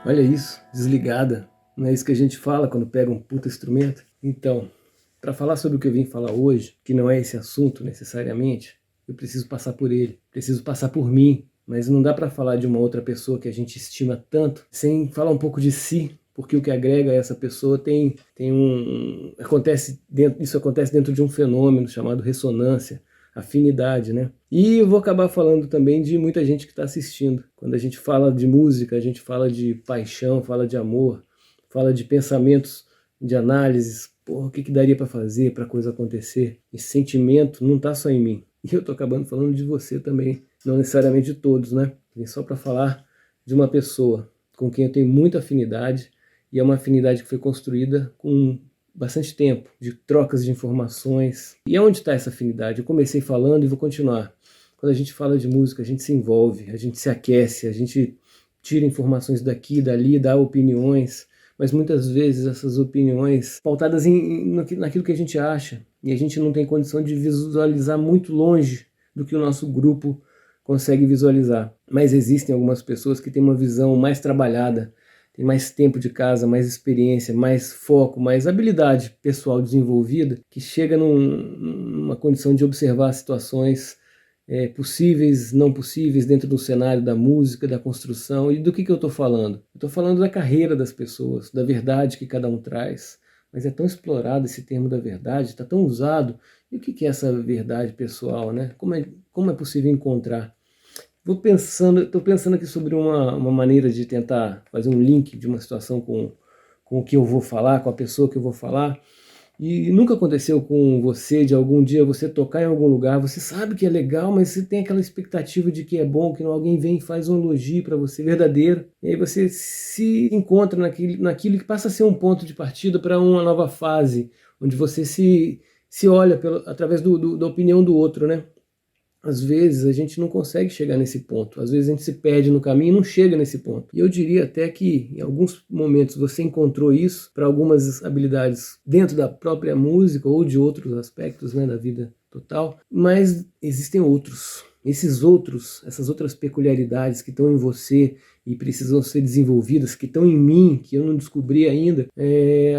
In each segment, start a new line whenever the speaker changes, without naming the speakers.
Olha isso, desligada. Não é isso que a gente fala quando pega um puta instrumento? Então, para falar sobre o que eu vim falar hoje, que não é esse assunto necessariamente, eu preciso passar por ele, preciso passar por mim, mas não dá para falar de uma outra pessoa que a gente estima tanto sem falar um pouco de si, porque o que agrega a essa pessoa isso acontece dentro de um fenômeno chamado ressonância, afinidade, né? E eu vou acabar falando também de muita gente que está assistindo. Quando a gente fala de música, a gente fala de paixão, fala de amor, fala de pensamentos, de análises. Porra, o que daria para fazer para a coisa acontecer? Esse sentimento não está só em mim. E eu tô acabando falando de você também, não necessariamente de todos, né? Vim só para falar de uma pessoa com quem eu tenho muita afinidade, e é uma afinidade que foi construída com bastante tempo, de trocas de informações. E onde está essa afinidade? Eu comecei falando e vou continuar. Quando a gente fala de música, a gente se envolve, a gente se aquece, a gente tira informações daqui, dali, dá opiniões, mas muitas vezes essas opiniões pautadas naquilo que a gente acha, e a gente não tem condição de visualizar muito longe do que o nosso grupo consegue visualizar. Mas existem algumas pessoas que têm uma visão mais trabalhada, tem mais tempo de casa, mais experiência, mais foco, mais habilidade pessoal desenvolvida, que chega numa condição de observar situações possíveis, não possíveis dentro do cenário da música, da construção. E do que eu estou falando? Eu estou falando da carreira das pessoas, da verdade que cada um traz. Mas é tão explorado esse termo da verdade, está tão usado. E o que é essa verdade pessoal, né? Como é possível encontrar? Estou pensando aqui sobre uma maneira de tentar fazer um link de uma situação com o que eu vou falar, com a pessoa que eu vou falar. E nunca aconteceu com você de algum dia você tocar em algum lugar, você sabe que é legal, mas você tem aquela expectativa de que é bom, que alguém vem e faz um elogio para você verdadeiro, e aí você se encontra naquilo que passa a ser um ponto de partida para uma nova fase, onde você se olha através da opinião do outro, né? Às vezes a gente não consegue chegar nesse ponto, às vezes a gente se perde no caminho e não chega nesse ponto. E eu diria até que em alguns momentos você encontrou isso para algumas habilidades dentro da própria música ou de outros aspectos, né, da vida total, mas existem outros. Essas outras peculiaridades que estão em você e precisam ser desenvolvidas, que estão em mim, que eu não descobri ainda,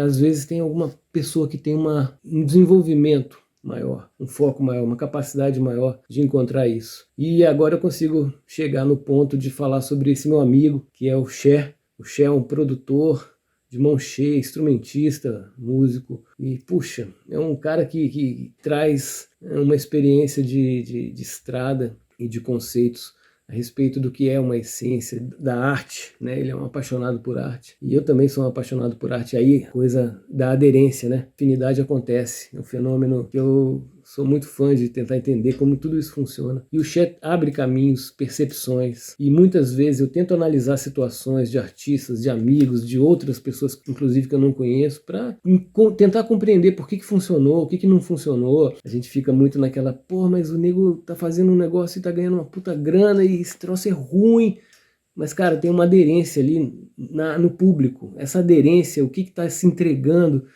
às vezes tem alguma pessoa que tem um desenvolvimento maior, um foco maior, uma capacidade maior de encontrar isso. E agora eu consigo chegar no ponto de falar sobre esse meu amigo, que é o Cher. O Cher é um produtor de mão cheia, instrumentista, músico, e puxa, é um cara que traz uma experiência de estrada e de conceitos a respeito do que é uma essência da arte, né? Ele é um apaixonado por arte, e eu também sou um apaixonado por arte. Aí, coisa da aderência, né? Afinidade acontece, é um fenômeno que eu sou muito fã de tentar entender como tudo isso funciona. E o Chet abre caminhos, percepções, e muitas vezes eu tento analisar situações de artistas, de amigos, de outras pessoas, inclusive que eu não conheço, para tentar compreender por que funcionou, o que não funcionou. A gente fica muito naquela, pô, mas o nego tá fazendo um negócio e tá ganhando uma puta grana e esse troço é ruim. Mas, cara, tem uma aderência ali no público. Essa aderência, o que está se entregando,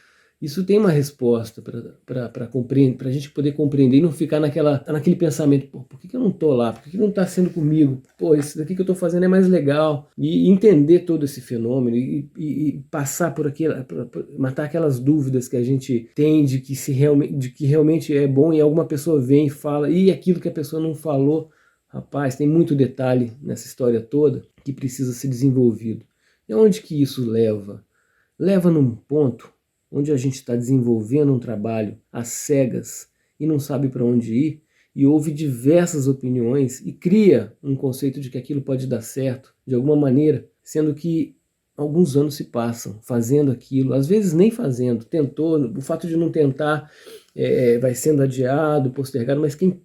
isso tem uma resposta para a gente poder compreender e não ficar naquele pensamento, pô, por que eu não estou lá? Por que não está sendo comigo? Pô, isso daqui que eu estou fazendo é mais legal. E entender todo esse fenômeno e passar por matar aquelas dúvidas que a gente tem de que realmente é bom, e alguma pessoa vem e fala, e aquilo que a pessoa não falou. Rapaz, tem muito detalhe nessa história toda que precisa ser desenvolvido. E onde que isso leva? Leva num ponto onde a gente está desenvolvendo um trabalho às cegas e não sabe para onde ir, e ouve diversas opiniões e cria um conceito de que aquilo pode dar certo de alguma maneira, sendo que alguns anos se passam fazendo aquilo, às vezes nem fazendo, tentou, o fato de não tentar vai sendo adiado, postergado, mas quem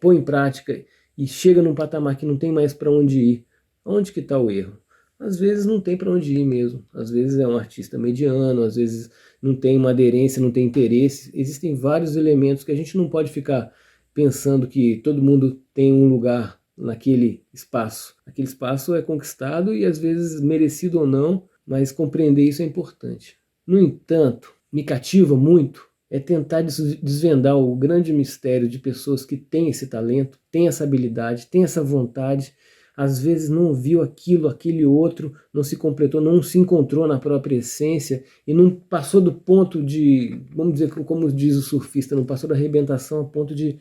põe em prática e chega num patamar que não tem mais para onde ir, onde que está o erro? Às vezes não tem para onde ir mesmo, às vezes é um artista mediano, às vezes não tem uma aderência, não tem interesse. Existem vários elementos que a gente não pode ficar pensando que todo mundo tem um lugar naquele espaço. Aquele espaço é conquistado e às vezes merecido ou não, mas compreender isso é importante. No entanto, me cativa muito é tentar desvendar o grande mistério de pessoas que têm esse talento, têm essa habilidade, têm essa vontade, às vezes não viu aquilo, aquele outro, não se completou, não se encontrou na própria essência e não passou do ponto de, vamos dizer, como diz o surfista, não passou da arrebentação a ponto de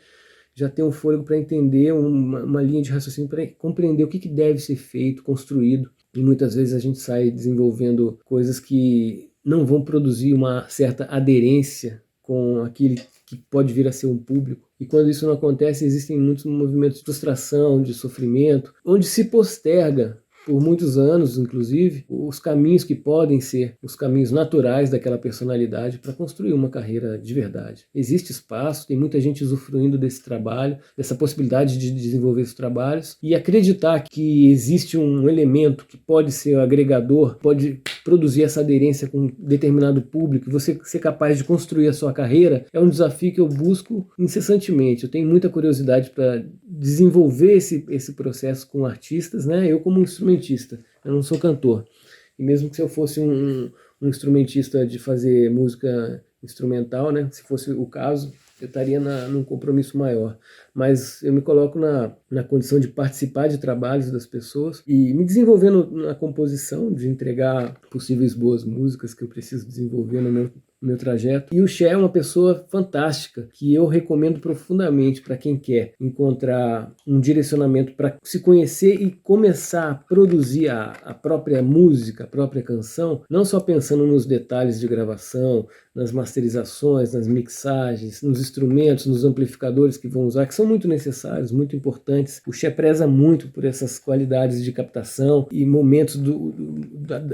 já ter um fôlego para entender uma linha de raciocínio, para compreender o que deve ser feito, construído. E muitas vezes a gente sai desenvolvendo coisas que não vão produzir uma certa aderência com aquele que pode vir a ser um público. E quando isso não acontece, existem muitos movimentos de frustração, de sofrimento, onde se posterga por muitos anos, inclusive, os caminhos que podem ser os caminhos naturais daquela personalidade para construir uma carreira de verdade. Existe espaço, tem muita gente usufruindo desse trabalho, dessa possibilidade de desenvolver esses trabalhos, e acreditar que existe um elemento que pode ser agregador, pode produzir essa aderência com um determinado público, e você ser capaz de construir a sua carreira, é um desafio que eu busco incessantemente. Eu tenho muita curiosidade para desenvolver esse processo com artistas, né? Eu como instrumentista, eu não sou cantor. E mesmo que se eu fosse um instrumentista de fazer música instrumental, né? Se fosse o caso, eu estaria num compromisso maior. Mas eu me coloco na condição de participar de trabalhos das pessoas e me desenvolvendo na composição, de entregar possíveis boas músicas que eu preciso desenvolver no meu trajeto. E o Cher é uma pessoa fantástica, que eu recomendo profundamente para quem quer encontrar um direcionamento para se conhecer e começar a produzir a própria música, a própria canção, não só pensando nos detalhes de gravação, nas masterizações, nas mixagens, nos instrumentos, nos amplificadores que vão usar, que são muito necessários, muito importantes. O Cher preza muito por essas qualidades de captação e momentos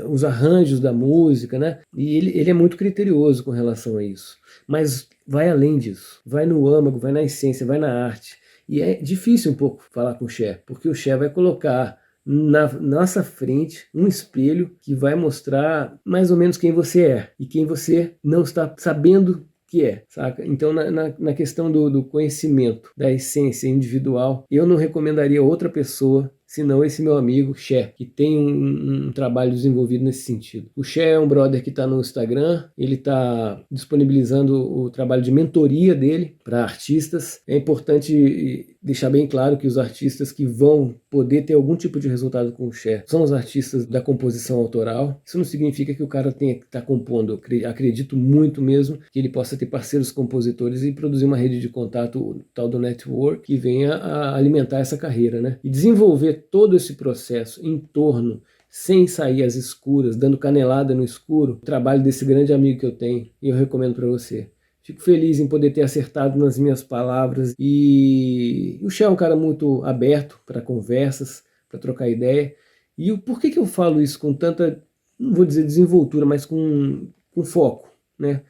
os arranjos da música, né? E ele é muito criterioso com relação a isso. Mas vai além disso, vai no âmago, vai na essência, vai na arte. E é difícil um pouco falar com o Cher, porque o Cher vai colocar na nossa frente um espelho que vai mostrar mais ou menos quem você é e quem você não está sabendo que é, saca? Então na questão do conhecimento, da essência individual, eu não recomendaria outra pessoa senão esse meu amigo Cher, que tem um trabalho desenvolvido nesse sentido. O Cher é um brother que está no Instagram, ele está disponibilizando o trabalho de mentoria dele para artistas. É importante deixar bem claro que os artistas que vão poder ter algum tipo de resultado com o Cher são os artistas da composição autoral. Isso não significa que o cara tenha que estar compondo. Eu acredito muito mesmo que ele possa ter parceiros compositores e produzir uma rede de contato, o tal do network, que venha a alimentar essa carreira, né? E desenvolver todo esse processo em torno, sem sair às escuras, dando canelada no escuro, o trabalho desse grande amigo que eu tenho, e eu recomendo para você. Fico feliz em poder ter acertado nas minhas palavras, e o Cher é um cara muito aberto para conversas, para trocar ideia. E por que eu falo isso com tanta, não vou dizer desenvoltura, mas com foco, né?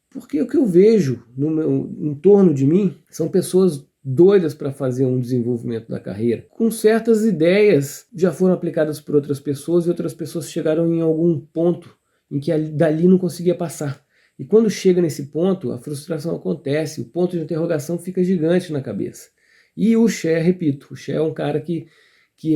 Porque o que eu vejo em torno de mim são pessoas doidas para fazer um desenvolvimento da carreira, com certas ideias já foram aplicadas por outras pessoas e outras pessoas chegaram em algum ponto em que dali não conseguia passar. E quando chega nesse ponto, a frustração acontece, o ponto de interrogação fica gigante na cabeça. E o Cher, repito, o Cher é um cara que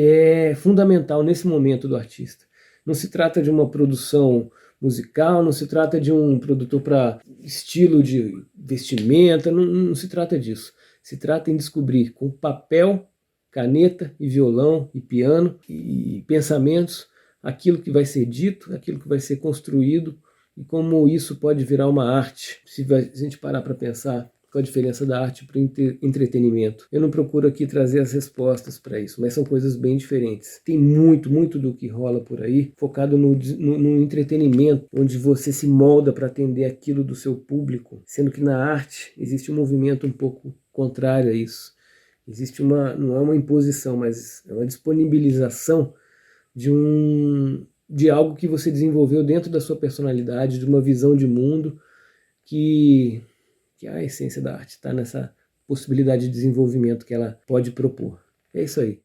é fundamental nesse momento do artista. Não se trata de uma produção musical, não se trata de um produtor para estilo de vestimenta, não se trata disso. Se trata em descobrir com papel, caneta e violão e piano e pensamentos aquilo que vai ser dito, aquilo que vai ser construído e como isso pode virar uma arte. Se a gente parar para pensar qual a diferença da arte para o entretenimento. Eu não procuro aqui trazer as respostas para isso, mas são coisas bem diferentes. Tem muito do que rola por aí focado no entretenimento, onde você se molda para atender aquilo do seu público, sendo que na arte existe um movimento um pouco contrário a isso. Existe não é uma imposição, mas é uma disponibilização de algo que você desenvolveu dentro da sua personalidade, de uma visão de mundo que a essência da arte está nessa possibilidade de desenvolvimento que ela pode propor. É isso aí.